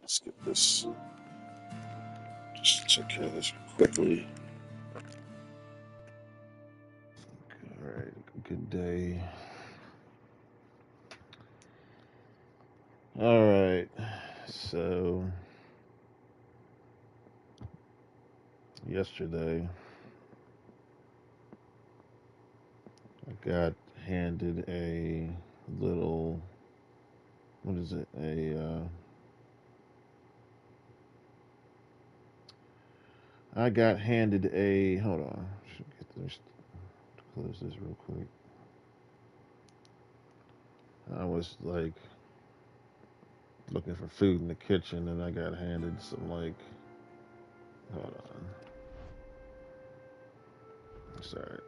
Let's get this. Just take care of this quickly. All right. Good day. All right. So yesterday I got handed a little. What is it? I got handed a. Hold on. Should get this. Close this real quick. I was like looking for food in the kitchen, and I got handed some like. Hold on. Sorry,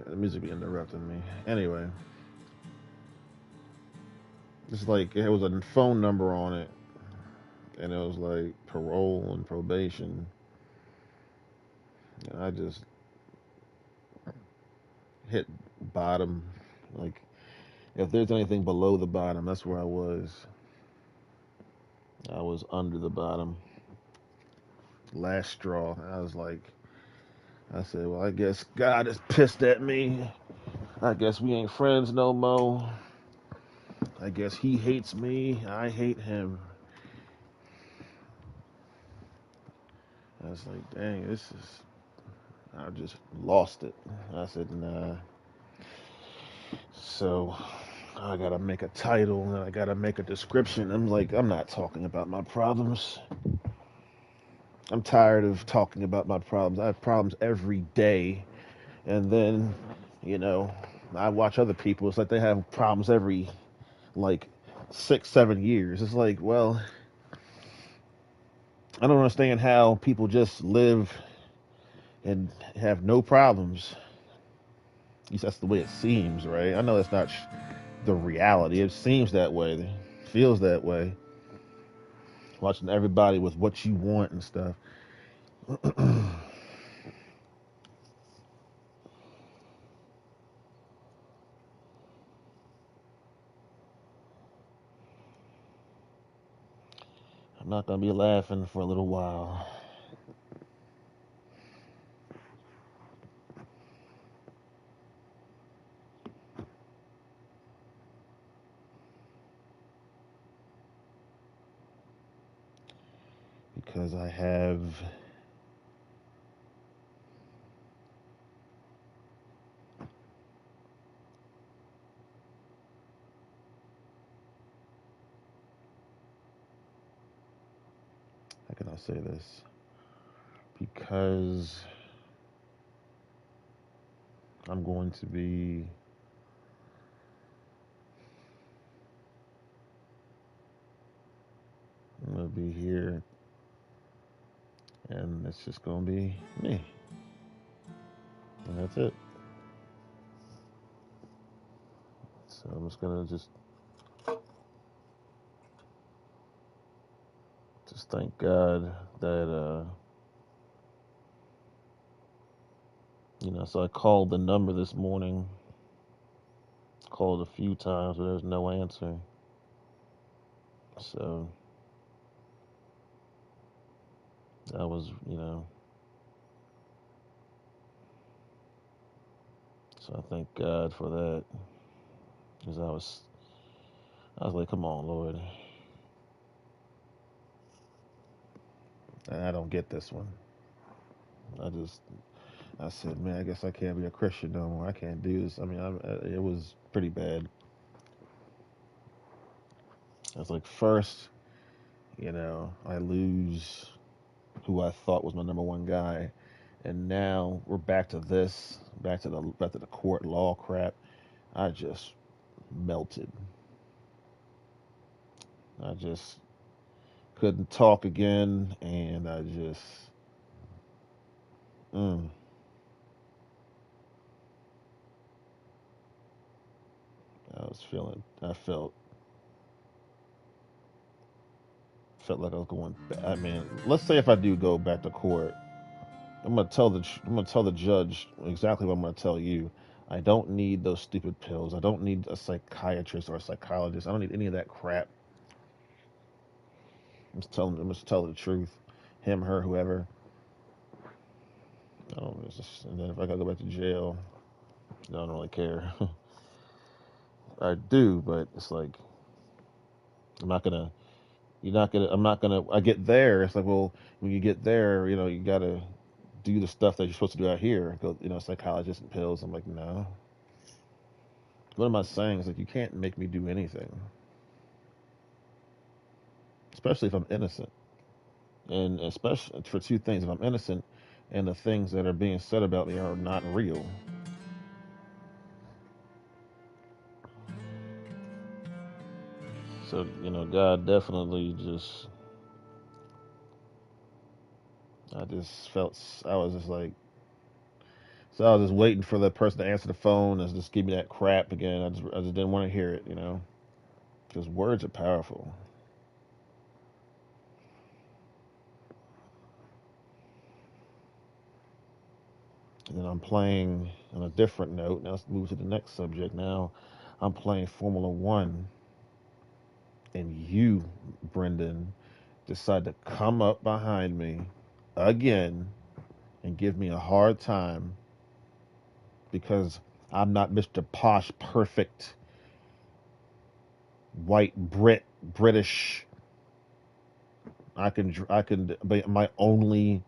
the music be interrupting me. Anyway, it's like it was a phone number on it, and it was like parole and probation. And I just hit bottom. Like if there's anything below the bottom, that's where I was. I was under the bottom, last straw. I was like, I said, well, I guess God is pissed at me. I guess we ain't friends no more. I guess he hates me. I hate him. I was like, dang, this is. I just lost it. I said, nah. So I gotta make a title and I gotta make a description. I'm like, I'm not talking about my problems. I'm tired of talking about my problems. I have problems every day. And then, you know, I watch other people. It's like they have problems every, like, 6, 7 years. It's like, well, I don't understand how people just live and have no problems. At least that's the way it seems, right? I know that's not the reality. It seems that way. It feels that way. Watching everybody with what you want and stuff. I'm not gonna be laughing for a little while because I have how can I say this? Because I'm going to be I'm gonna be here and it's just gonna be me. And that's it. So I'm just gonna just thank God that so I called the number this morning, called a few times, but there's no answer. So that was, so I thank God for that. Because I was like, come on, Lord. I don't get this one. I just, I said, man, I guess I can't be a Christian no more. I can't do this. I mean, it was pretty bad. I was like, first, I lose who I thought was my number one guy, and now we're back to this, back to the court law crap. I just melted. I just couldn't talk again, and mm, I felt like I was going back. I mean, let's say if I do go back to court, I'm gonna tell the judge exactly what I'm gonna tell you. I don't need those stupid pills. I don't need a psychiatrist or a psychologist. I don't need any of that crap. I'm just telling the truth. Him, her, whoever. I don't. It's just, and then if I gotta go back to jail, I don't really care. I do, but it's like I'm not gonna. You're not gonna. I'm not gonna. I get there. It's like, well, when you get there, you gotta do the stuff that you're supposed to do out here. Go, psychologists and pills. I'm like, no. What am I saying? It's like you can't make me do anything, especially if I'm innocent. And especially for two things, if I'm innocent, and the things that are being said about me are not real. So God definitely just. I just felt. I was just like. So I was just waiting for that person to answer the phone and just give me that crap again. I just didn't want to hear it, because words are powerful. And then I'm playing on a different note. Now let's move to the next subject. Now I'm playing Formula One, and you, Brendan, decide to come up behind me again and give me a hard time because I'm not Mr. Posh, perfect, white British. I can, but my only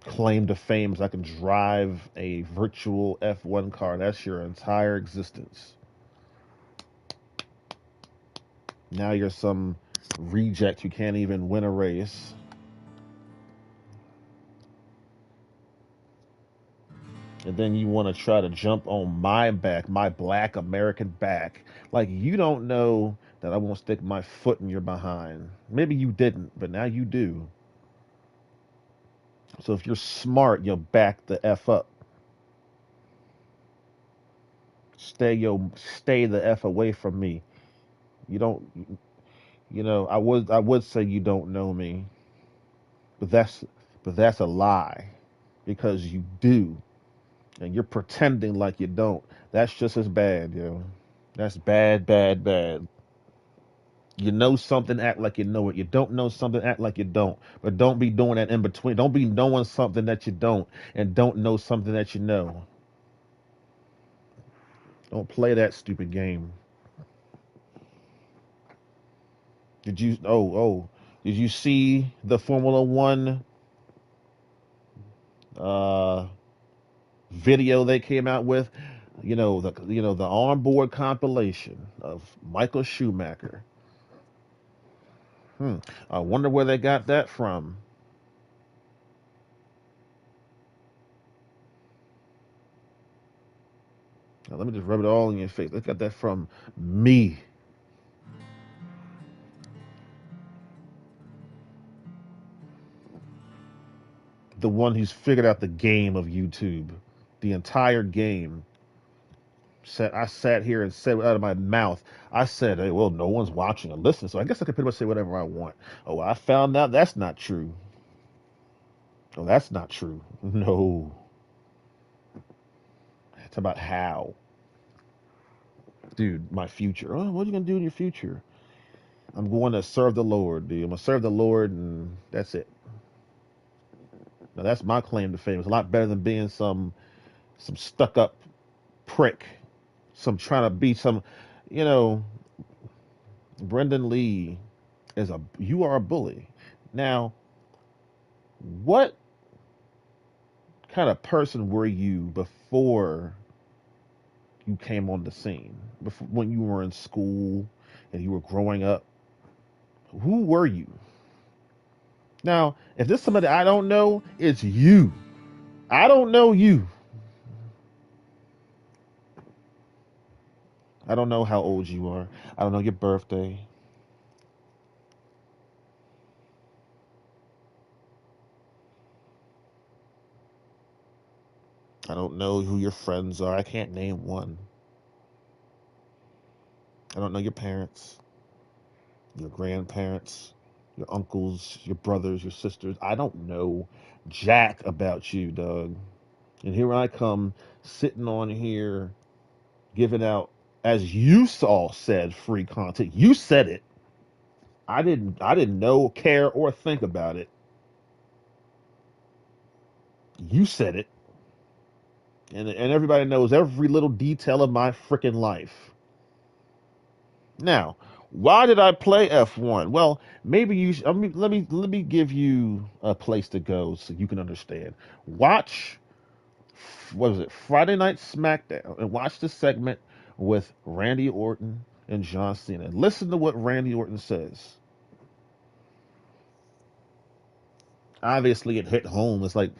claim to fame is I can drive a virtual F1 car. That's your entire existence. Now you're some reject who can't even win a race. And then you want to try to jump on my back, my black American back. Like you don't know that I won't stick my foot in your behind. Maybe you didn't, but now you do. So if you're smart, you'll back the F up. Stay the F away from me. You don't I would say you don't know me, but that's a lie because you do. And you're pretending like you don't. That's just as bad, yo. That's bad, bad, bad. You know something, act like you know it. You don't know something, act like you don't. But don't be doing that in between. Don't be knowing something that you don't and don't know something that you know. Don't play that stupid game. Did you did you see the Formula One uh video they came out with? The onboard compilation of Michael Schumacher. Hmm. I wonder where they got that from. Now, let me just rub it all in your face. They got that from me, the one who's figured out the game of YouTube, the entire game. I sat here and said out of my mouth, I said, hey, well, no one's watching or listening, so I guess I can pretty much say whatever I want. Oh, I found out that's not true. Oh, that's not true. No. It's about how. Dude, my future. Oh, what are you going to do in your future? I'm going to serve the Lord, dude. I'm going to serve the Lord, and that's it. Now, that's my claim to fame. It's a lot better than being some stuck up prick, some trying to be some, you know, Brendan Lee you are a bully. Now, what kind of person were you before you came on the scene? Before, when you were in school and you were growing up, who were you? Now, if this is somebody I don't know, it's you. I don't know you. I don't know how old you are. I don't know your birthday. I don't know who your friends are. I can't name one. I don't know your parents, your grandparents, your uncles, your brothers, your sisters. I don't know jack about you, Doug. And here I come sitting on here giving out, as you all said, free content. You said it. I didn't know, care, or think about it. You said it, and everybody knows every little detail of my freaking life. Now, why did I play F1? Well, maybe you. Let me give you a place to go so you can understand. Watch, what was it, Friday Night SmackDown, and watch the segment with Randy Orton and John Cena. Listen to what Randy Orton says. Obviously, it hit home. It's like,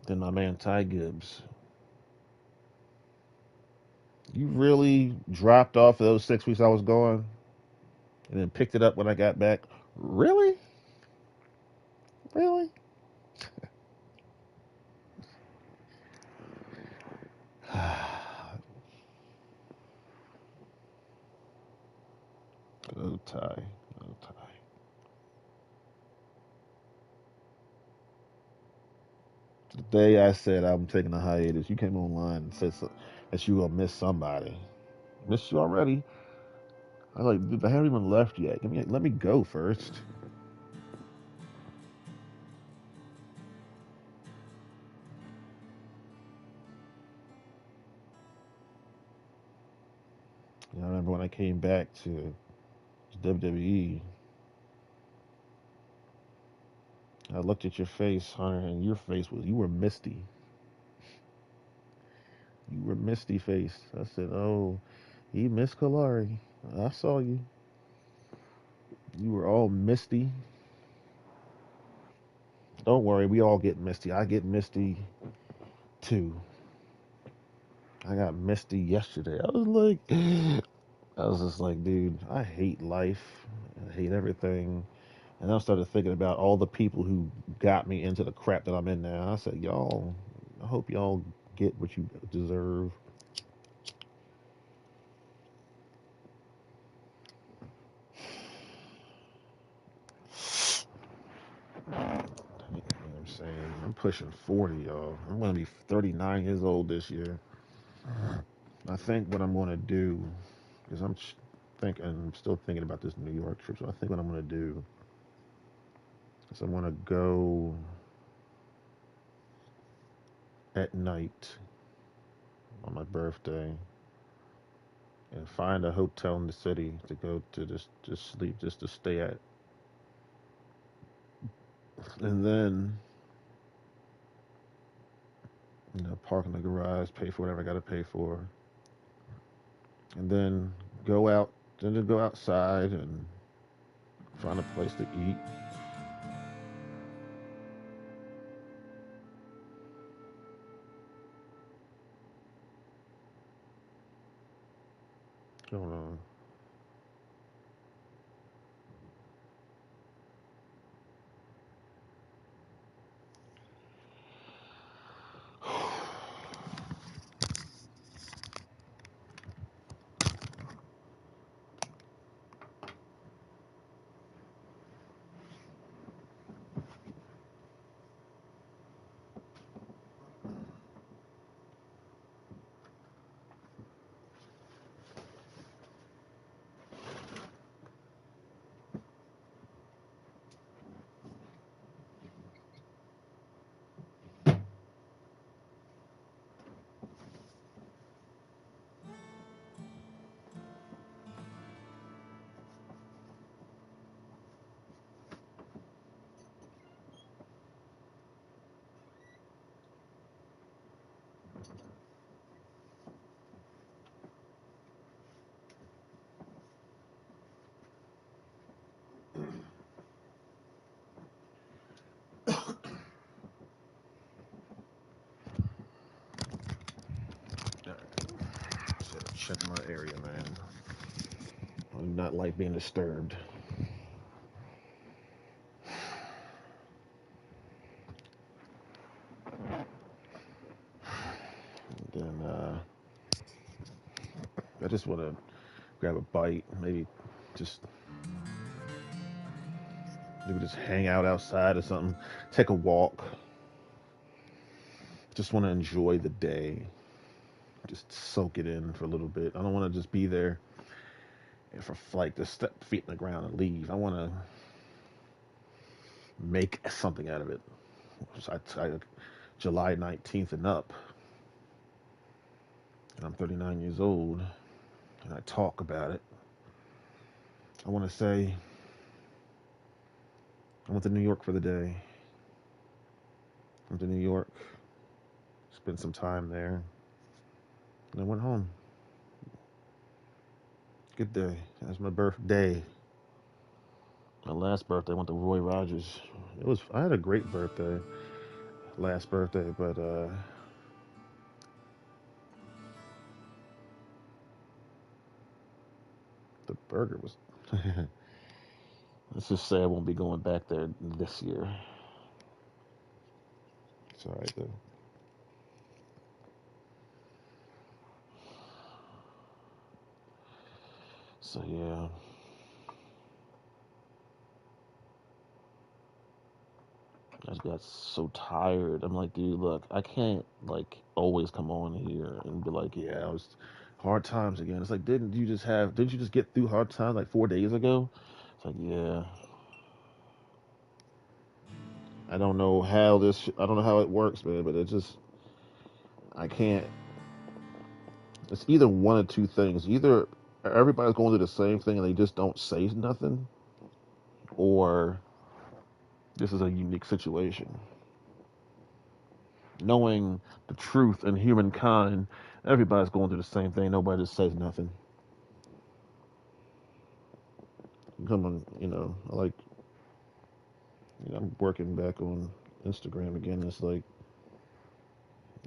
then my man Ty Gibbs. You really dropped off of those 6 weeks I was gone, and then picked it up when I got back. Really, really. Go Ty. Go Ty. The day I said I'm taking a hiatus, you came online and said that you gonna miss somebody. Missed you already. I was like, dude, I haven't even left yet. Let me go first. I remember when I came back to WWE, I looked at your face, Hunter, and your face was, you were misty. You were misty faced. I said, oh, he missed Kalari. I saw you. You were all misty. Don't worry, we all get misty. I get misty too. I got misty yesterday. I was just like, dude, I hate life. I hate everything. And I started thinking about all the people who got me into the crap that I'm in now. I said, y'all, I hope y'all get what you deserve. You know what I'm saying? I'm pushing 40, y'all. I'm going to be 39 years old this year. I think what I'm going to do is I'm still thinking about this New York trip. So I think what I'm going to do is I'm going to go at night on my birthday and find a hotel in the city to go to, just sleep, just to stay at. And then, park in the garage, pay for whatever I got to pay for. And then go out, then to go outside and find a place to eat. Going on. So check my area, man. I do not like being disturbed. Then I just want to grab a bite, just maybe just hang out outside or something, take a walk. Just want to enjoy the day, just soak it in for a little bit. I don't want to just be there and for like to step feet in the ground and leave. I want to make something out of it. So July 19th and up, and I'm 39 years old, and I talk about it. I want to say I went to New York for the day. Went to New York, spent some time there, and I went home. Good day. That's my birthday. My last birthday I went to Roy Rogers. I had a great birthday, last birthday, but the burger was. Let's just say I won't be going back there this year. It's all right though. So yeah, I just got so tired. I'm like, dude, look, I can't like always come on here and be like, yeah, I was hard times again. It's like, didn't you just get through hard times like 4 days ago? It's like, yeah, I don't know how it works, man, but I can't. It's either one of two things. Either everybody's going through the same thing and they just don't say nothing, or this is a unique situation. Knowing the truth in humankind, everybody's going through the same thing. Nobody just says nothing. Come on, I'm working back on Instagram again. It's like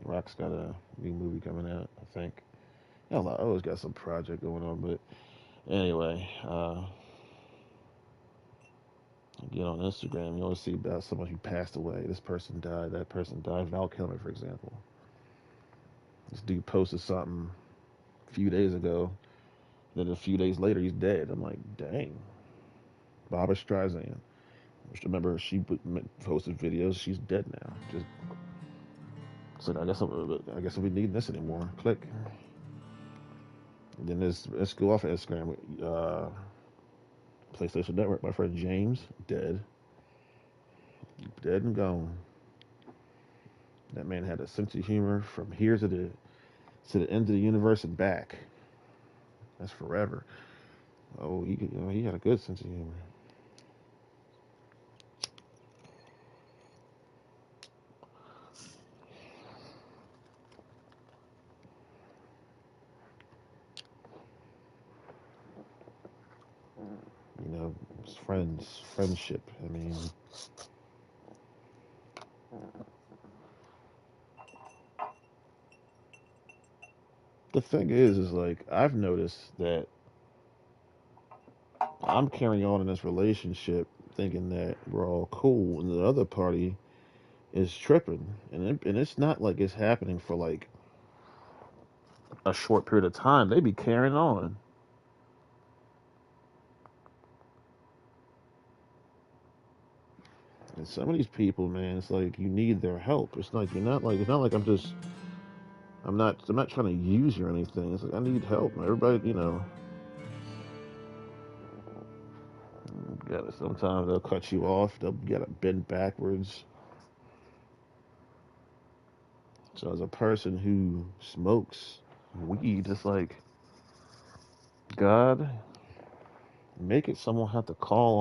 Rock's got a new movie coming out, I think. I always got some project going on, but anyway, get on Instagram, you always see about someone who passed away. This person died, that person died. Val Kilmer, for example. This dude posted something a few days ago, then a few days later he's dead. I'm like, dang. Barbara Streisand. Just remember, she posted videos. She's dead now. Just said, I guess we need this anymore. Click. And then let's go off of Instagram. PlayStation Network. My friend James dead, dead and gone. That man had a sense of humor from here to the end of the universe and back. That's forever. Oh, he had a good sense of humor. Friendship. I mean, the thing is like I've noticed that I'm carrying on in this relationship thinking that we're all cool, and the other party is tripping, and it's not like it's happening for like a short period of time. They be carrying on. And some of these people, man, it's like you need their help. It's not like I'm not trying to use you or anything. It's like I need help. Everybody, sometimes they'll cut you off. They'll gotta bend backwards. So as a person who smokes weed, it's like God, make it someone have to call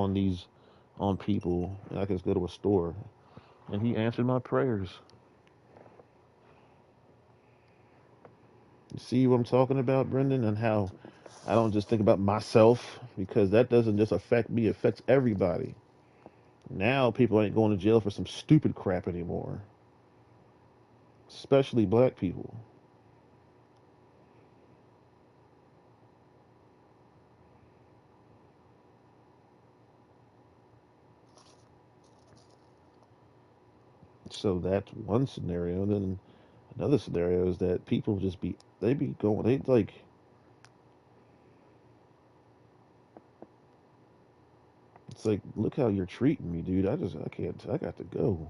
on people, and I can just go to a store. And He answered my prayers. You see what I'm talking about, Brendan, and how I don't just think about myself because that doesn't just affect me; it affects everybody. Now people ain't going to jail for some stupid crap anymore, especially black people. So that's one scenario. And then another scenario is that people just be they be going they like It's like, look how you're treating me, dude. I can't. I got to go.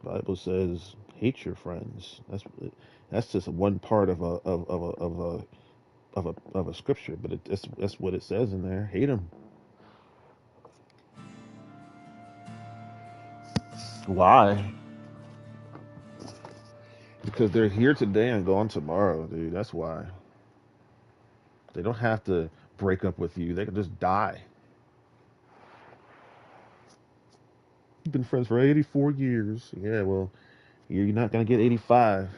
Bible says, hate your friends. That's just one part of a scripture, but that's what it says in there. Hate them. Why? Because they're here today and gone tomorrow, dude. That's why. They don't have to break up with you. They can just die. You've been friends for 84 years. Yeah, well, you're not gonna get 85.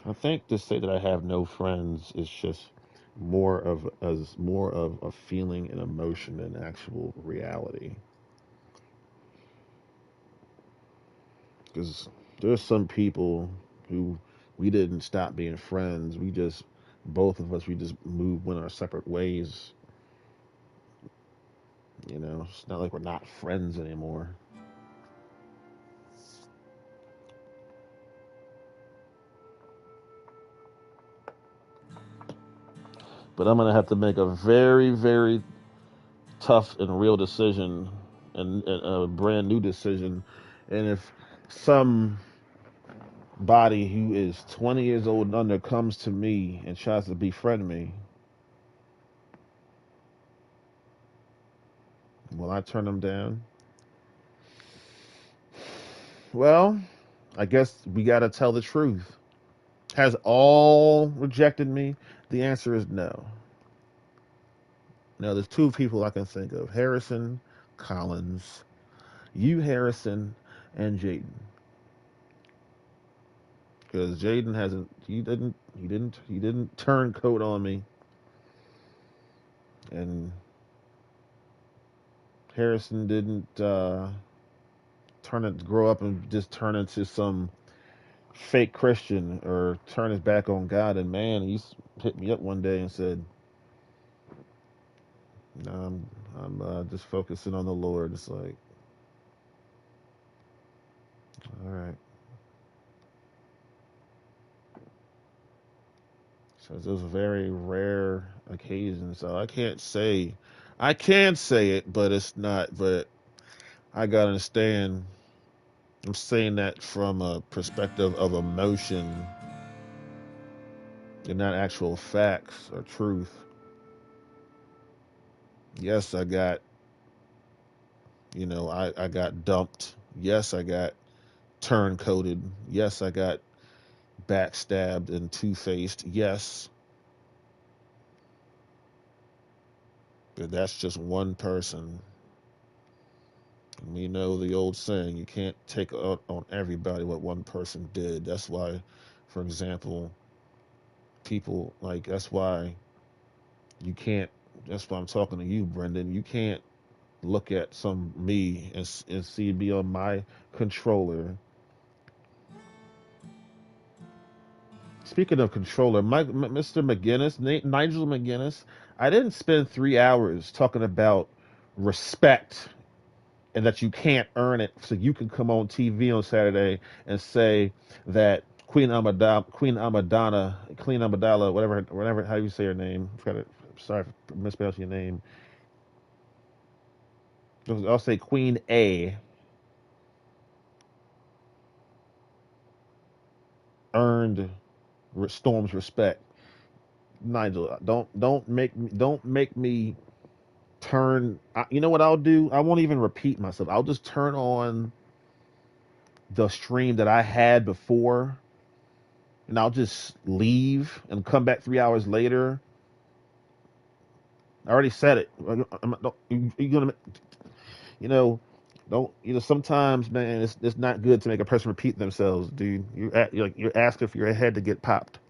I think to say that I have no friends is just more of a feeling and emotion than actual reality. Because there's some people who we didn't stop being friends. We just both of us we just moved went our separate ways. You know, it's not like we're not friends anymore. But I'm gonna have to make a very tough and real decision and a brand new decision. And if some body who is 20 years old and under comes to me and tries to befriend me, will I turn them down? Well, I guess we got to tell the truth. Has all rejected me? The answer is no. Now, there's two people I can think of: Harrison, Collins, you, Harrison, and Jaden. Because Jaden hasn't, he didn't turn coat on me, and Harrison didn't grow up and just turn into some fake Christian or turn his back on God and man. He hit me up one day and said, "No, I'm just focusing on the Lord." It's like, all right. So those very rare occasions. So I can say it, but it's not. But I gotta understand. I'm saying that from a perspective of emotion and not actual facts or truth. Yes, I got dumped. Yes, I got turncoated. Yes, I got backstabbed and two faced. Yes, but that's just one person. And we know the old saying, you can't take out on everybody what one person did. That's why, for example, people like, you can't, that's why I'm talking to you, Brendan. You can't look at some me and see me on my controller. Speaking of controller, Mr. McGinnis, Nigel McGinnis, I didn't spend 3 hours talking about respect and that you can't earn it, so you can come on TV on Saturday and say that Queen Amadala, whatever, how you say her name. Sorry for mispronouncing your name. I'll say Queen A earned Storm's respect. Nigel, don't make me turn. You know what I'll do? I won't even repeat myself. I'll just turn on the stream that I had before, and I'll just leave and come back 3 hours later. I already said it. You gonna, you know, don't you know? Sometimes, man, it's not good to make a person repeat themselves, dude. You're asking for your head to get popped.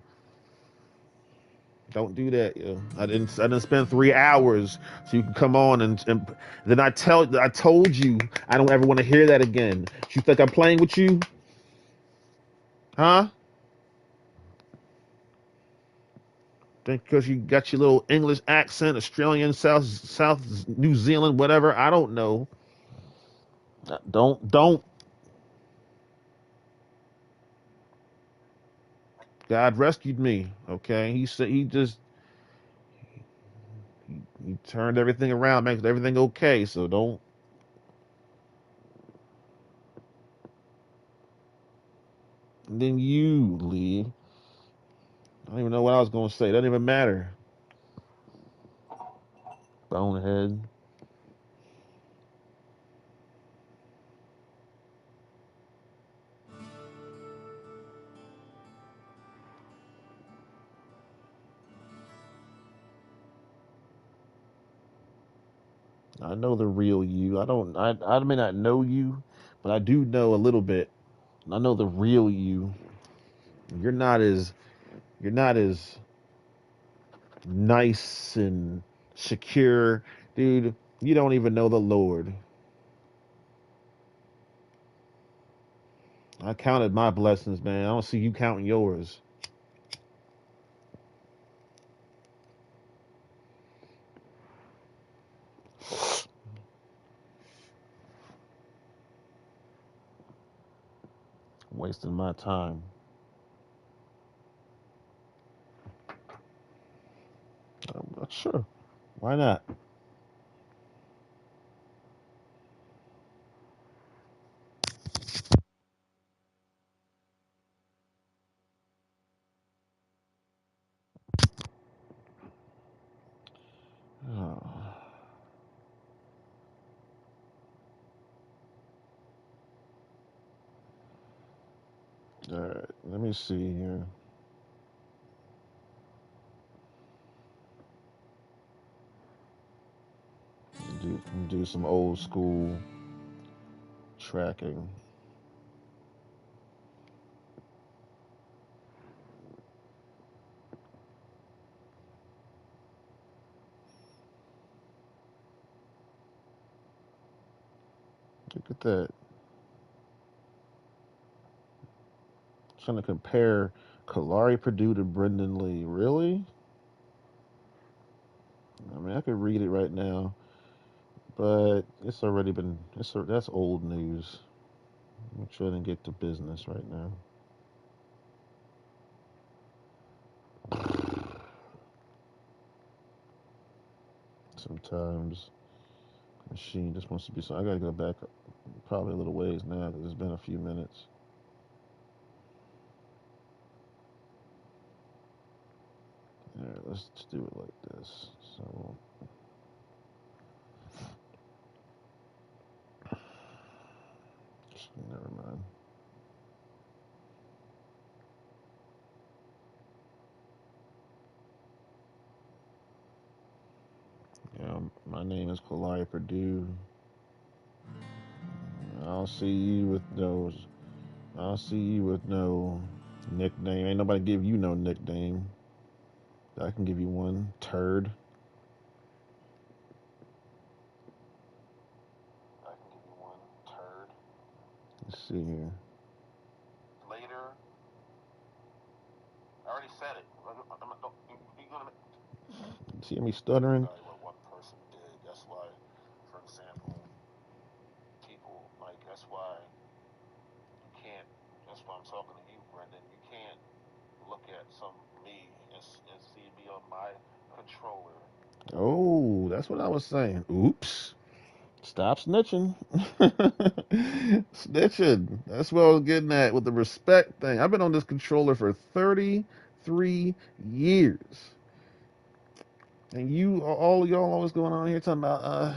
Don't do that, yo. I didn't spend 3 hours so you can come on and then I told you I don't ever want to hear that again. You think I'm playing with you? Huh? Think because you got your little English accent, Australian, South New Zealand, whatever. I don't know. Don't. God rescued me. Okay. He said he turned everything around, makes everything okay. So don't. And then you, Lee. I don't even know what I was gonna say. It doesn't even matter. Bonehead. I know the real you. I may not know you, but I do know a little bit. I know the real you. You're not as you're not as nice and secure, dude. You don't even know the Lord. I counted my blessings, man. I don't see you counting yours. Wasting my time. I'm not sure. Why not? Oh. All right, let me see here. Do some old school tracking. Look at that. Trying to compare Kalari Purdue to Brendan Lee. Really? I mean, I could read it right now, but it's already been. That's old news. I'm trying to get to business right now. Sometimes machine just wants to be. So I gotta go back probably a little ways now because it's been a few minutes. All right, let's do it like this. So never mind. Yeah, my name is Kalari Purdue. I'll see you with those. I'll see you with no nickname. Ain't nobody give you no nickname. I can give you one. Turd. I can give you one. Turd. Let's see here. Later. I already said it. You gonna see me stuttering? What one person did. That's why, for example, people like that's why you can't. That's why I'm talking to you, Brendan. You can't look at some me and see me on my controller. Oh, that's what I was saying. Oops. Stop snitching. Snitching. That's what I was getting at with the respect thing. I've been on this controller for 33 years. And all y'all always going on here talking about,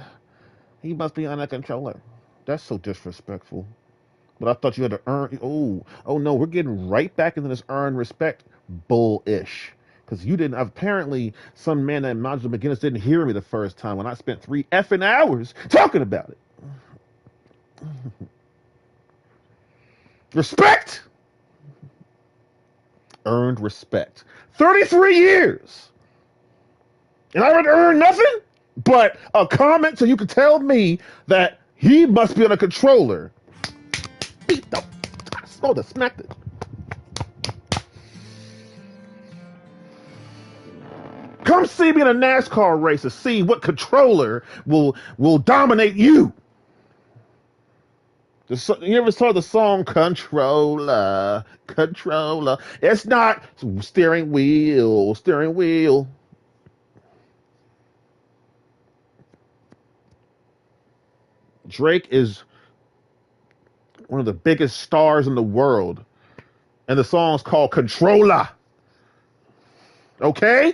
he must be on that controller. That's so disrespectful. But I thought you had to earn. Oh no, we're getting right back into this earn respect bullish. Because you didn't. Apparently, some man named Nigel McGuinness didn't hear me the first time when I spent 3 effing hours talking about it. Respect! Earned respect. 33 years! And I didn't earn nothing but a comment so you can tell me that he must be on a controller. Beat the, oh, the smack it. Come see me in a NASCAR race to see what controller will dominate you. You ever saw the song Controller, Controller? It's not steering wheel, steering wheel. Drake is one of the biggest stars in the world, and the song's called Controller. Okay?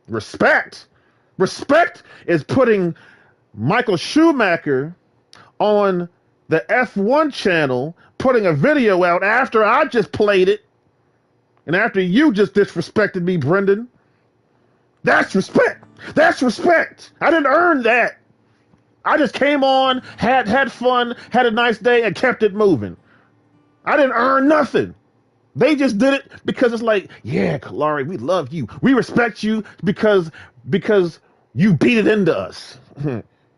Respect. Respect is putting Michael Schumacher on the F1 channel, putting a video out after I just played it, and after you just disrespected me, Brendan. That's respect. That's respect. I didn't earn that. I just came on, had fun, had a nice day, and kept it moving. I didn't earn nothing. They just did it because it's like, yeah, Kalari, we love you. We respect you because you beat it into us.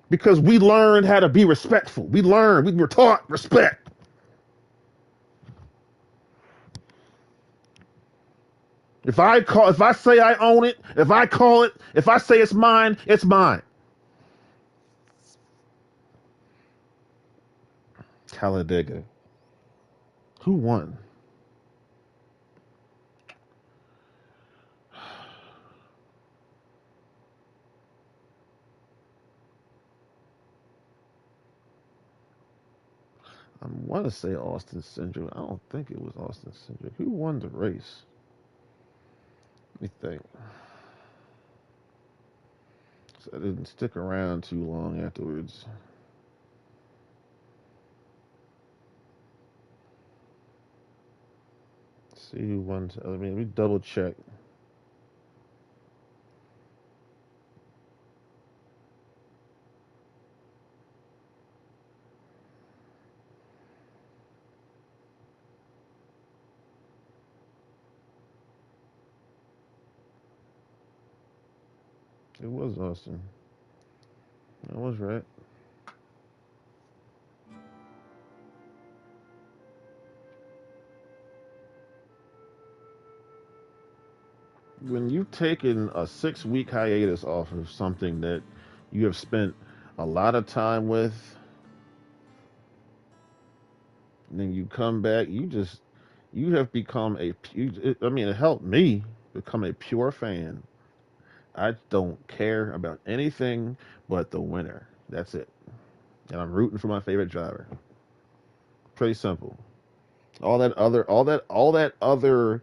Because we learned how to be respectful. We were taught respect. If I say I own it, if I call it, if I say it's mine, it's mine. Talladega. Who won? I want to say Austin Cindric. I don't think it was Austin Cindric. Who won the race? Let me think. So I didn't stick around too long afterwards. See who won. I mean, let me double check. It was Austin. I was right. When you've taken a 6 week hiatus off of something that you have spent a lot of time with, and then you come back, you have become I mean, it helped me become a pure fan. I don't care about anything but the winner. That's it. And I'm rooting for my favorite driver. Pretty simple. All that other, all that, all that other,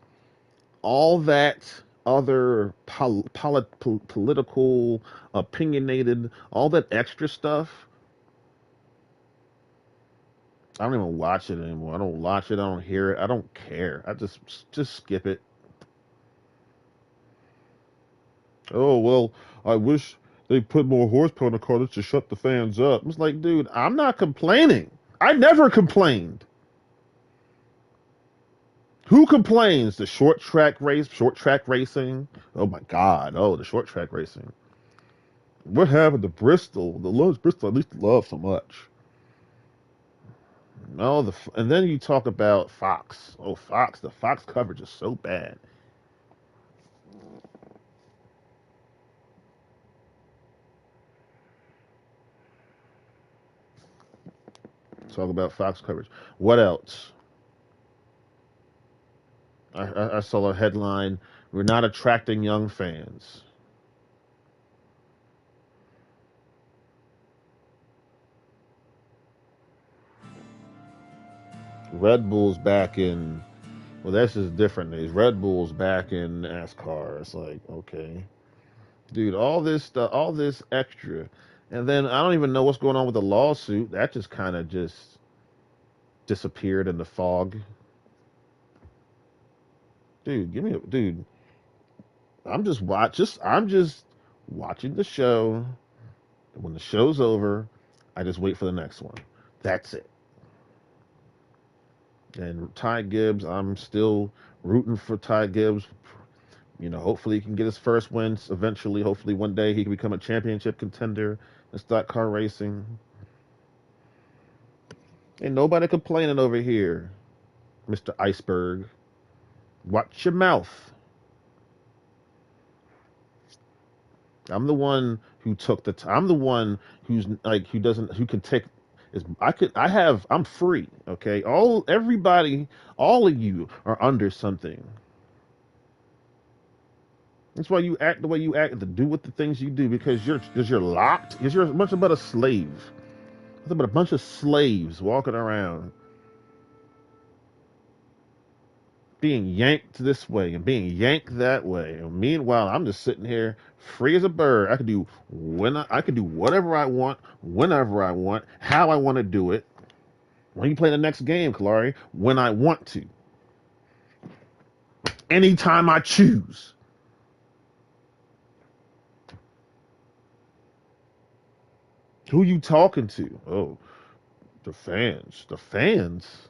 all that other political, opinionated, all that extra stuff. I don't even watch it anymore. I don't watch it. I don't hear it. I don't care. I just skip it. Oh well, I wish they put more horsepower in the car just to shut the fans up. It's like, dude, I'm not complaining. I never complained. Who complains? The short track racing. Oh my God! Oh, the short track racing. What happened to Bristol? The Lewis Bristol I used to love so much. No, and then you talk about Fox. Oh, Fox. The Fox coverage is so bad. Talk about Fox coverage. What else? I saw a headline. We're not attracting young fans. Red Bull's back in. Well, this is different days. Red Bull's back in NASCAR. It's like, okay, dude, all this stuff, all this extra, and then I don't even know what's going on with the lawsuit. That just kind of just disappeared in the fog. Dude, give me a dude. I'm just watching the show. When the show's over, I just wait for the next one. That's it. And Ty Gibbs, I'm still rooting for Ty Gibbs. Hopefully he can get his first wins eventually. Hopefully one day he can become a championship contender and start car racing. Ain't nobody complaining over here, Mr. Iceberg. Watch your mouth. I'm the one who took the. I'm the one who's like who doesn't who can take. Is I could I have I'm free. Okay, everybody, all of you are under something. That's why you act the way you act, to do what the things you do because you're locked. Because you're much about a slave. Nothing but a bunch of slaves walking around being yanked this way and being yanked that way. And meanwhile, I'm just sitting here free as a bird. I could do whatever I want, whenever I want, how I want to do it. When you play the next game, Kalari, when I want to, anytime I choose. Who you talking to? Oh, the fans. The fans.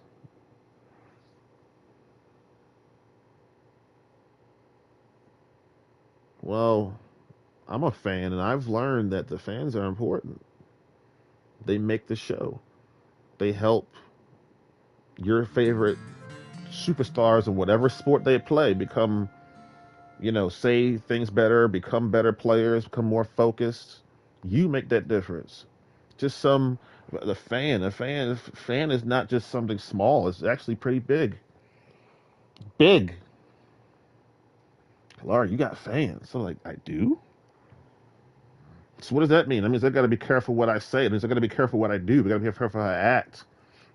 Well, I'm a fan, and I've learned that the fans are important. They make the show. They help your favorite superstars in whatever sport they play become, say things better, become better players, become more focused. You make that difference. Just the fan is not just something small. It's actually pretty big. Big. Laura, you got fans. So like, I do. So what does that mean? That means I got to be careful what I say. It means I got to be careful what I do. I got to be careful how I act.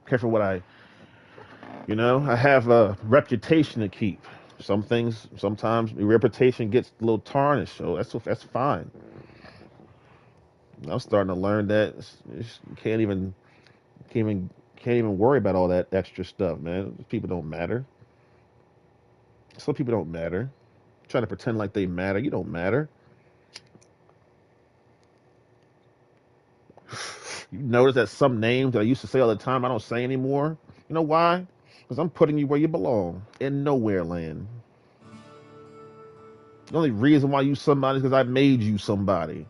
Careful what I have a reputation to keep. Some things, sometimes your reputation gets a little tarnished. So that's fine. I'm starting to learn that you can't even can't even worry about all that extra stuff, man. People don't matter. Some people don't matter. Trying to pretend like they matter. You don't matter. You notice that some names that I used to say all the time I don't say anymore. You know why? Because I'm putting you where you belong in nowhere land. The only reason why you somebody is because I made you somebody.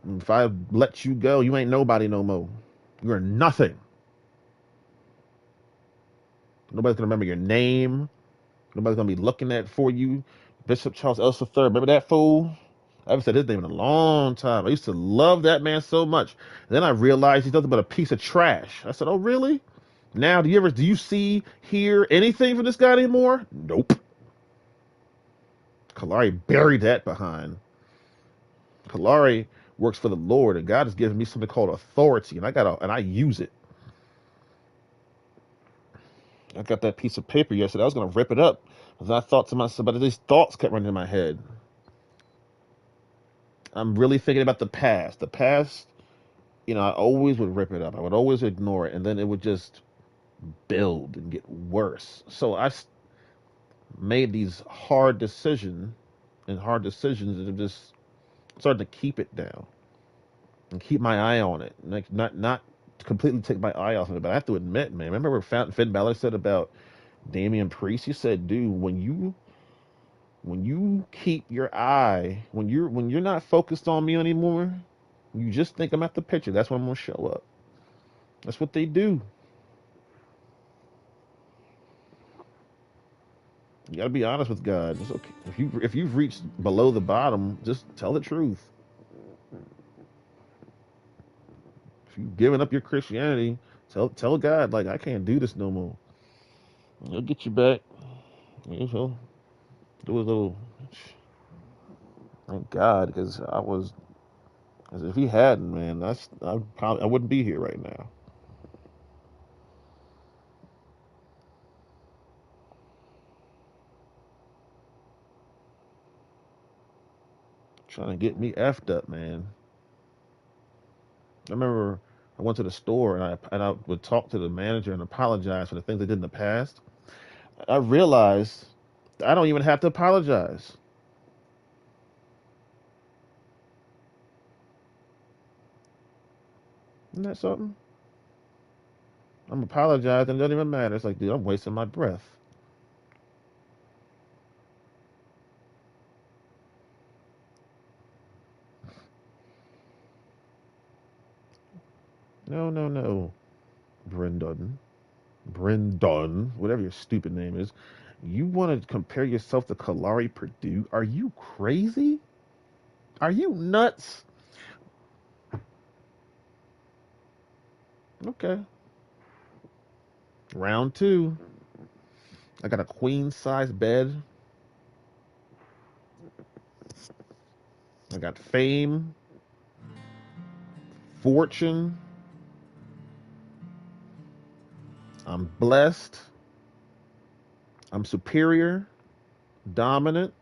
And if I let you go, you ain't nobody no more. You're nothing. Nobody's gonna remember your name. Nobody's gonna be looking at for you. Bishop Charles Ellison III. Remember that fool? I haven't said his name in a long time. I used to love that man so much. Then I realized he's nothing but a piece of trash. I said, "Oh, really? Now, do you see, hear anything from this guy anymore?" Nope. Kalari buried that behind. Kalari works for the Lord, and God has given me something called authority, and I use it. I got that piece of paper yesterday. I was gonna rip it up, because I thought to myself, but these thoughts kept running in my head. I'm really thinking about the past. The past, I always would rip it up. I would always ignore it, and then it would just build and get worse. So made these hard decisions, and just started to keep it down and keep my eye on it. Like not completely take my eye off of it, but I have to admit, man, remember what Finn Balor said about Damian Priest? He said, "Dude, when you keep your eye, when you're not focused on me anymore, you just think I'm at the picture. That's when I'm gonna show up." That's what they do. You gotta be honest with God. It's okay. If you've reached below the bottom, just tell the truth. If you've given up your Christianity, tell God, like, I can't do this no more. He'll get you back. He'll do a little. Thank God, because as if he hadn't, man, I wouldn't be here right now. Trying to get me effed up, man. I remember I went to the store and I would talk to the manager and apologize for the things I did in the past. I realized I don't even have to apologize. Isn't that something? I'm apologizing. It doesn't even matter. It's like, dude, I'm wasting my breath. No, no, no. Brendan. Brendan, whatever your stupid name is. You want to compare yourself to Kalari Purdue? Are you crazy? Are you nuts? Okay. Round two. I got a queen size bed. I got fame, fortune. I'm blessed. I'm superior, dominant.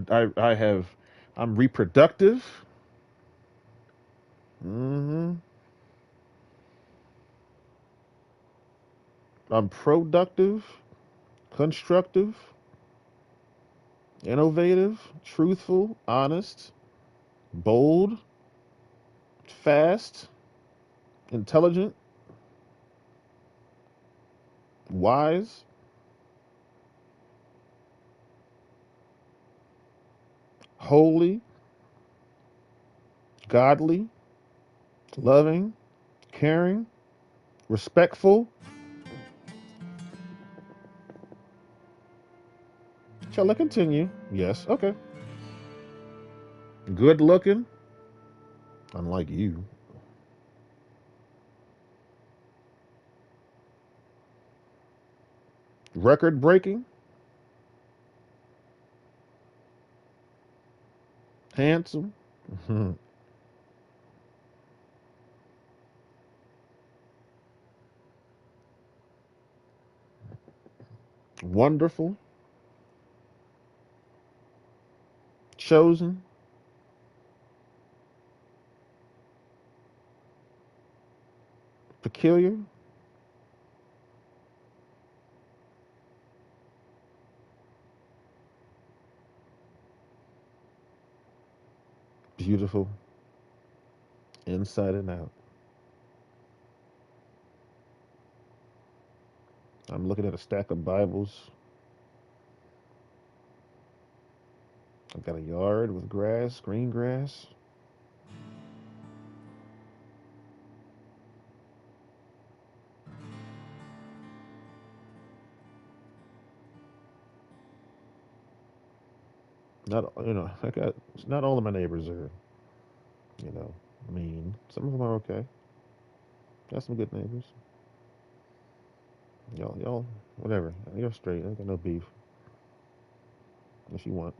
I have. I'm reproductive. hmm I'm productive, constructive, innovative, truthful, honest, bold, fast, intelligent, wise, holy, godly, loving, caring, respectful. Shall I continue? Yes. Okay. Good looking, unlike you. Record breaking, handsome, wonderful, chosen, peculiar, beautiful, inside and out. I'm looking at a stack of Bibles. I've got a yard with grass, green grass. Not I got not all of my neighbors are you know mean. Some of them are okay. Got some good neighbors. Y'all, whatever. You're straight. I got no beef. If you want,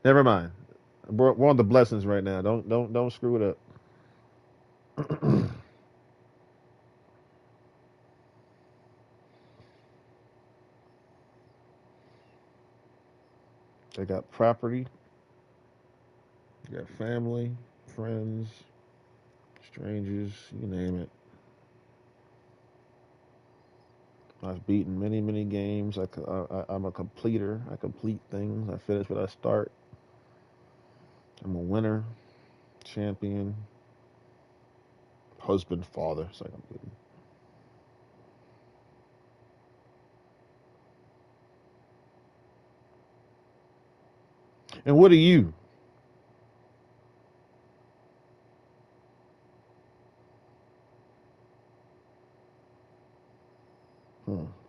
never mind. We're on the blessings right now. Don't screw it up. I got property. I got family, friends, strangers. You name it. I've beaten many, many games. I'm a completer. I complete things. I finish what I start. I'm a winner, champion, husband, father. It's like I'm good. And what are you?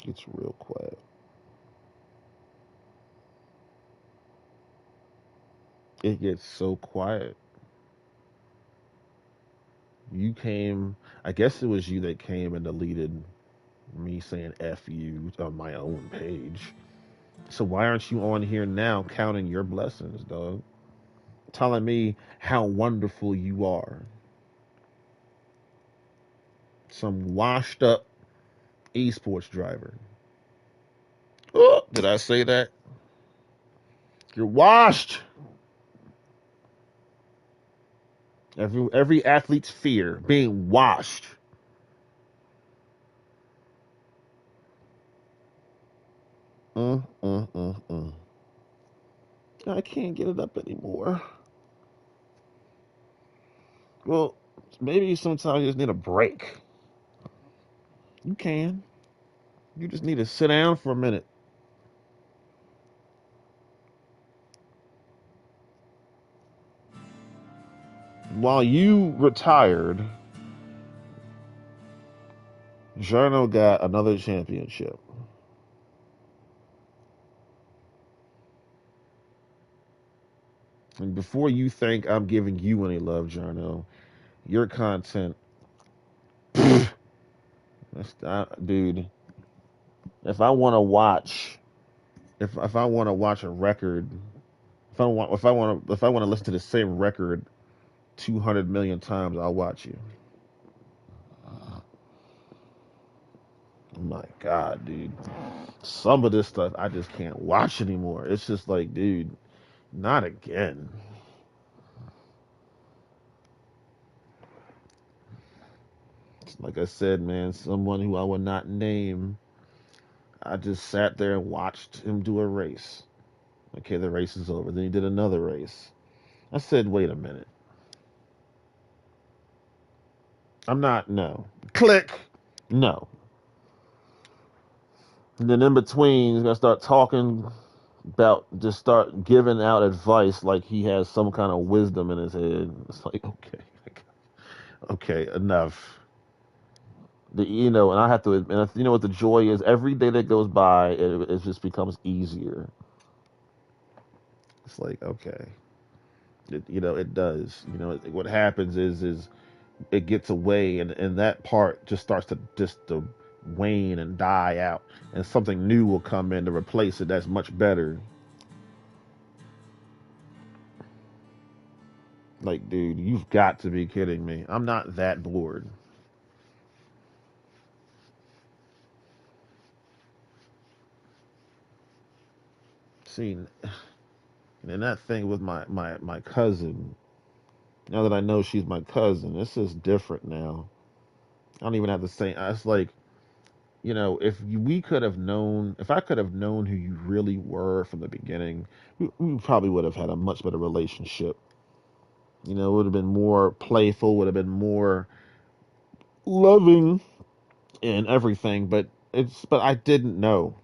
Gets real quiet. It gets so quiet. You came. I guess it was you that came and deleted me saying "f you" on my own page. So why aren't you on here now counting your blessings, dog? Telling me how wonderful you are. Some washed up esports driver. Oh, did I say that? You're washed. Every athlete's fear being washed. Mm, mm, mm, mm. I can't get it up anymore. Well, maybe sometimes you just need a break. You can. You just need to sit down for a minute. While you retired, Journo got another championship. And before you think I'm giving you any love, Journo, your content, that's not, dude. If I want to watch, if I want to watch a record, if I want to listen to the same record 200 million times, I'll watch you. My God, dude. Some of this stuff I just can't watch anymore. It's just like, dude, not again. Like I said, man, someone who I would not name. I just sat there and watched him do a race. Okay, the race is over. Then he did another race. I said, wait a minute. I'm not, no. Click. No. And then in between, he's going to start talking about, just start giving out advice like he has some kind of wisdom in his head. It's like, okay. Okay, enough. And I have to, and you know what the joy is? Every day that goes by, it just becomes easier. It's like, okay. It does. What happens is it gets away, and that part just starts to wane and die out, and something new will come in to replace it that's much better. Like, dude, you've got to be kidding me. I'm not that bored. See, and that thing with my cousin, now that I know she's my cousin, this is different now. I don't even have to say, it's like, if I could have known who you really were from the beginning, we probably would have had a much better relationship. It would have been more playful, would have been more loving and everything. But I didn't know.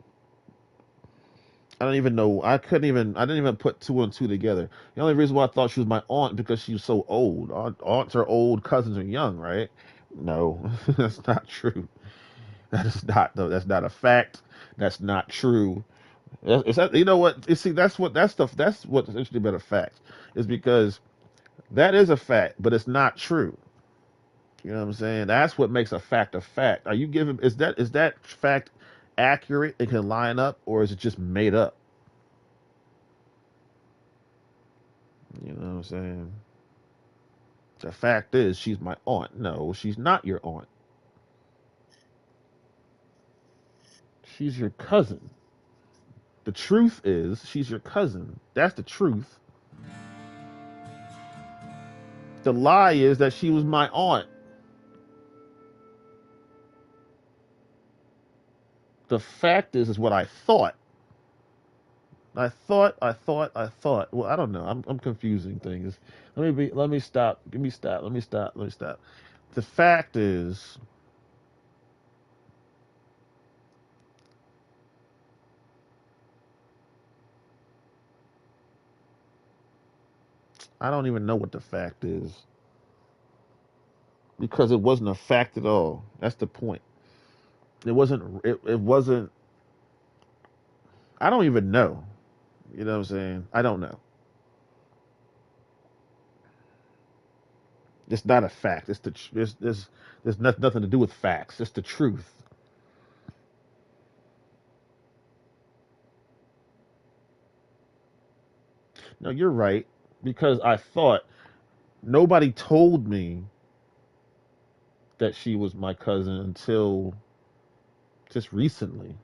I don't even know. I didn't even put two and two together. The only reason why I thought she was my aunt because she was so old. Aunts are old, cousins are young, right? No, that's not true. That is not, no, that's not a fact. That's not true. You know what? You see, that's what's interesting about a fact is because that is a fact, but it's not true. You know what I'm saying? That's what makes a fact a fact. Are you giving is that fact accurate? It can line up, or is it just made up? You know what I'm saying? The fact is, she's my aunt. No, she's not your aunt. She's your cousin. The truth is, she's your cousin. That's the truth. The lie is that she was my aunt. The fact is what I thought. I thought. Well, I don't know. I'm confusing things. Let me stop. Give me stop. Let me stop. The fact is, I don't even know what the fact is because it wasn't a fact at all. That's the point. It wasn't. I don't even know. You know what I'm saying? I don't know. It's not a fact. It's the there's nothing to do with facts. It's the truth. No, you're right because I thought nobody told me that she was my cousin until just recently.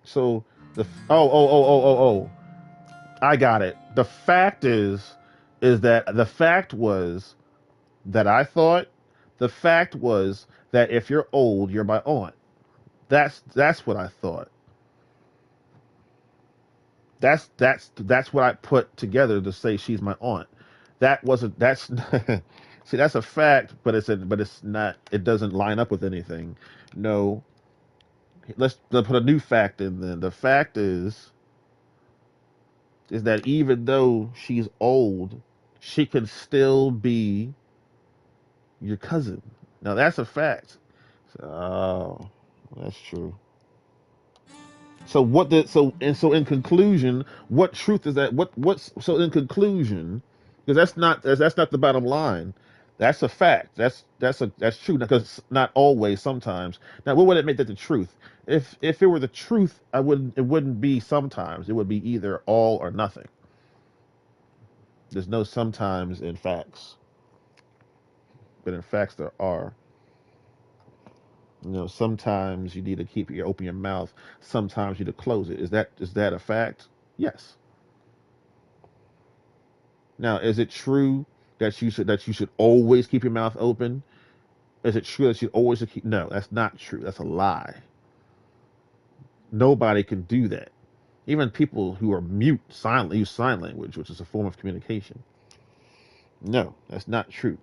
So oh, I got it. The fact is that the fact was that I thought the fact was that if you're old, you're my aunt. That's what I thought. That's what I put together to say she's my aunt. That wasn't that's see that's a fact, but it's not. It doesn't line up with anything. No, let's put a new fact in. Then the fact is is that even though she's old, she can still be your cousin. Now that's a fact. Oh, that's true. So what the so in conclusion, what truth is that? What's so in conclusion? Because that's not the bottom line. That's a fact. That's true because not always. Sometimes. Now, what would it make that the truth? If it were the truth, I wouldn't. It wouldn't be sometimes. It would be either all or nothing. There's no sometimes in facts, but in facts there are. Sometimes you need to keep your open your mouth. Sometimes you need to close it. Is that a fact? Yes. Now, is it true that you should always keep your mouth open? Is it true that you always should keep? No, that's not true. That's a lie. Nobody can do that. Even people who are mute, silent, use sign language, which is a form of communication. No, that's not true.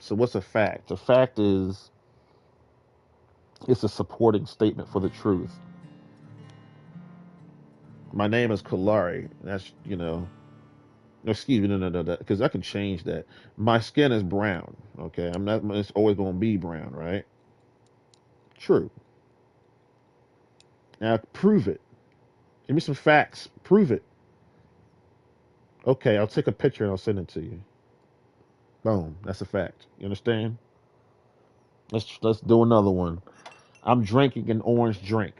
So, what's a fact? A fact is it's a supporting statement for the truth. My name is Kalari. That's. No, excuse me, no, because I can change that. My skin is brown. Okay, I'm not. It's always going to be brown, right? True. Now prove it. Give me some facts. Prove it. Okay, I'll take a picture and I'll send it to you. Boom. That's a fact. You understand? Let's do another one. I'm drinking an orange drink.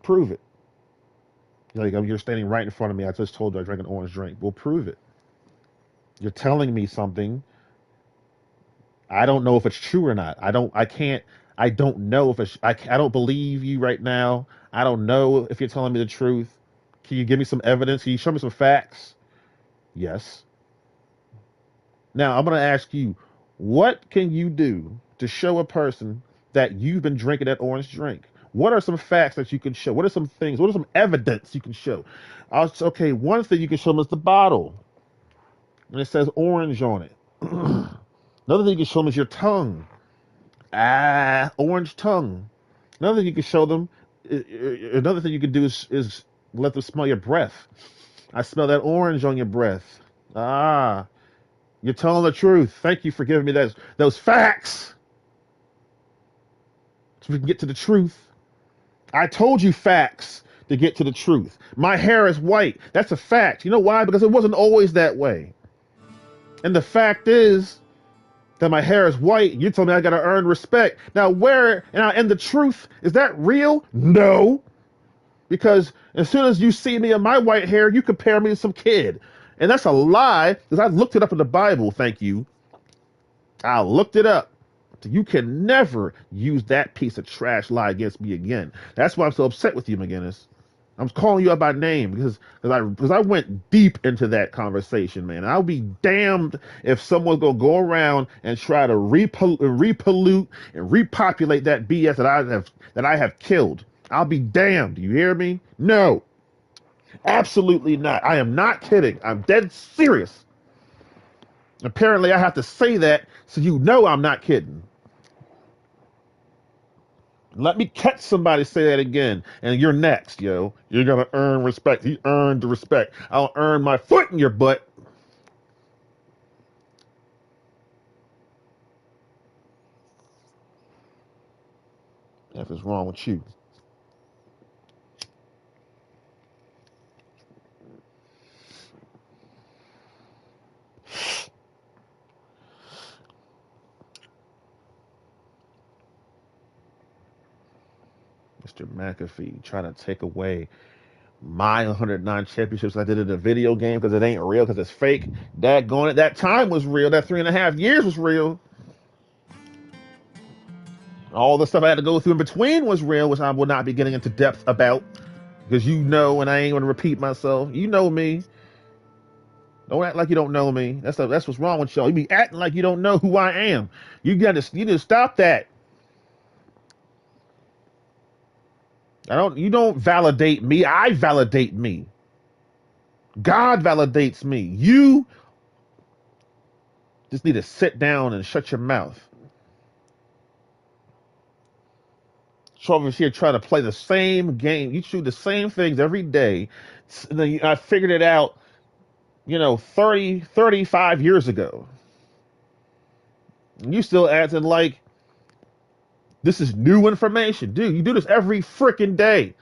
Prove it. Like you're standing right in front of me. I just told you I drank an orange drink. Well, prove it. You're telling me something. I don't know if it's true or not. I don't. I can't. I don't know if it's. I don't believe you right now. I don't know if you're telling me the truth. Can you give me some evidence? Can you show me some facts? Yes. Now I'm going to ask you, what can you do to show a person that you've been drinking that orange drink? What are some facts that you can show? What are some things? What are some evidence you can show? Okay, one thing you can show them is the bottle, and it says orange on it. Another thing you can show them is your tongue. Ah, orange tongue. Another thing you can show them, another thing you can do is let them smell your breath. I smell that orange on your breath. Ah, you're telling the truth. Thank you for giving me those facts so we can get to the truth. I told you facts to get to the truth. My hair is white. That's a fact. You know why? Because it wasn't always that way. And the fact is that my hair is white. You told me I gotta earn respect. Now and the truth, is that real? No. Because as soon as you see me and my white hair, you compare me to some kid. And that's a lie, because I looked it up in the Bible, thank you. I looked it up. You can never use that piece of trash lie against me again. That's why I'm so upset with you, McGinnis. I'm calling you out by name because I went deep into that conversation, man. I'll be damned if someone's gonna go around and try to repollute and repopulate that BS that I have killed. I'll be damned. You hear me? No, absolutely not. I am not kidding. I'm dead serious. Apparently, I have to say that so you know I'm not kidding. Let me catch somebody say that again, and you're next, yo. You're gonna earn respect. He earned the respect. I'll earn my foot in your butt. If it's wrong with you, Mr. McAfee, trying to take away my 109 championships I did in a video game because it ain't real, because it's fake. Daggone it, that time was real. That 3.5 years was real. All the stuff I had to go through in between was real, which I will not be getting into depth about because you know, and I ain't gonna repeat myself. You know me. Don't act like you don't know me. That's what's wrong with y'all. You be acting like you don't know who I am. You need to stop that. You don't validate me. I validate me. God validates me. You just need to sit down and shut your mouth. over here trying to play the same game. You do the same things every day. And then I figured it out, 35 years ago. And you still acting like this is new information. Dude, you do this every freaking day.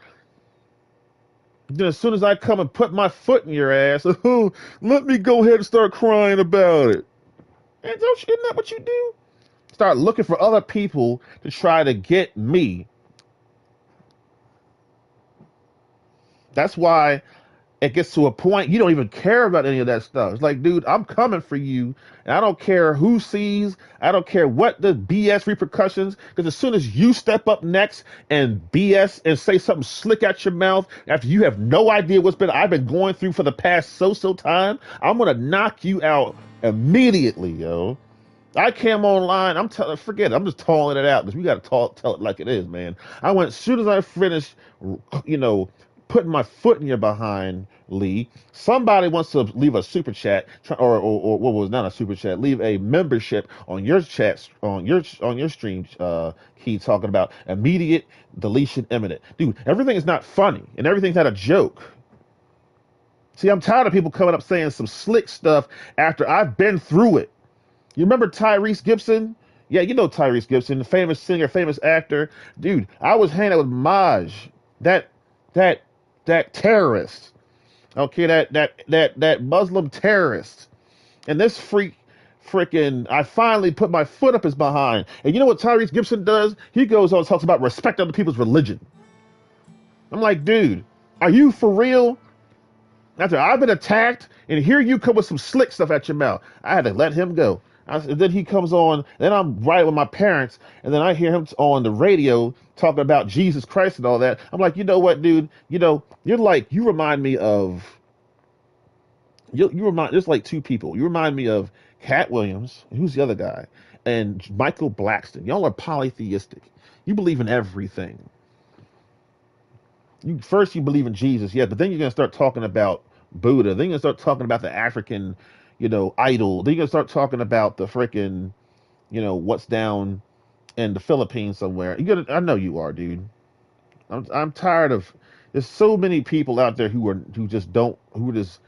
Then as soon as I come and put my foot in your ass, oh, let me go ahead and start crying about it. And isn't that what you do? Start looking for other people to try to get me. That's why it gets to a point you don't even care about any of that stuff. It's like, dude, I'm coming for you, and I don't care who sees. I don't care what the BS repercussions. Because as soon as you step up next and BS and say something slick out your mouth after you have no idea I've been going through for the past so time, I'm gonna knock you out immediately, yo. I came online. Forget it. I'm just calling it out because we got to tell it like it is, man. I went as soon as I finished, you know, putting my foot in your behind, Lee. Somebody wants to leave a super chat, or what was not a super chat, leave a membership on your chats on your stream. Key talking about immediate deletion imminent, dude. Everything is not funny and everything's not a joke. See, I'm tired of people coming up saying some slick stuff after I've been through it. You remember Tyrese Gibson? Yeah, you know Tyrese Gibson, the famous singer, famous actor. Dude, I was hanging out with Maj, that that that terrorist. Okay, that Muslim terrorist. And this freaking I finally put my foot up his behind. And you know what Tyrese Gibson does? He goes on and talks about respect other people's religion. I'm like, dude, are you for real? After I've been attacked, and here you come with some slick stuff at your mouth. I had to let him go. Then he comes on, then I'm riding with my parents, and then I hear him on the radio talking about Jesus Christ and all that. I'm like, you know what, dude? You remind me of, there's like two people. You remind me of Cat Williams, and who's the other guy? And Michael Blackston. Y'all are polytheistic. You believe in everything. First you believe in Jesus, yeah, but then you're gonna start talking about Buddha. Then you're gonna start talking about the African, idol. Then you're gonna start talking about the freaking, what's down in the Philippines somewhere. I know you are, dude. I'm tired of. There's so many people out there who just don't who just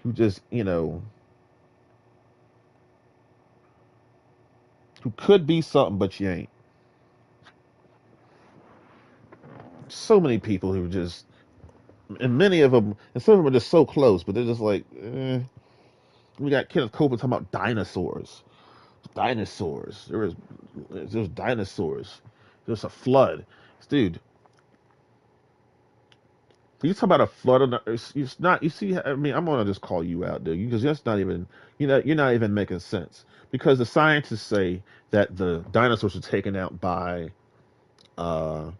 who could be something, but you ain't. So many people who just, and many of them, and some of them are just so close, but they're just like, We got Kenneth Copeland talking about dinosaurs. Dinosaurs. There was dinosaurs. There's a flood. Dude, you talk about a flood on the, it's not, you see, I mean, I'm gonna just call you out, dude, because that's not even, you're not even making sense. Because the scientists say that the dinosaurs were taken out by, uh,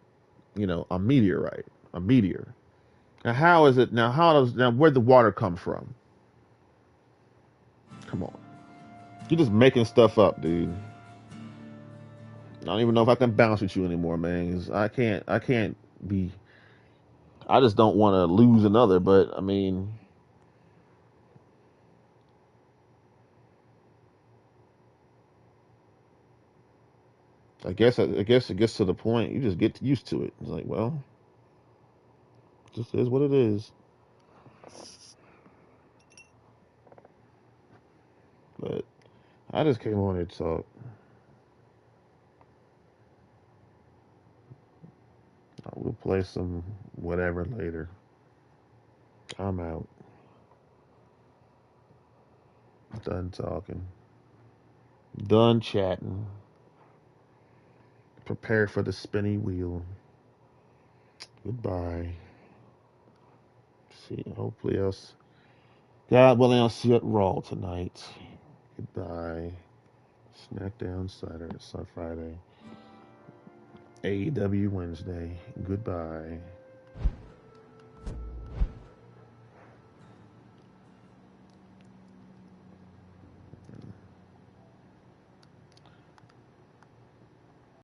a meteorite, a meteor. Now, where'd the water come from? Come on. You're just making stuff up, dude. I don't even know if I can bounce with you anymore, man. 'Cause I can't be. I just don't want to lose another. But I mean, I guess it gets to the point you just get used to it. It's like, well, it just is what it is. But I just came on here to talk. We'll play some whatever later. I'm out. Done talking. Done chatting. Prepare for the spinny wheel. Goodbye. See, hopefully else. God willing, I'll see you at Raw tonight. Goodbye. SmackDown Friday. AEW Wednesday. Goodbye.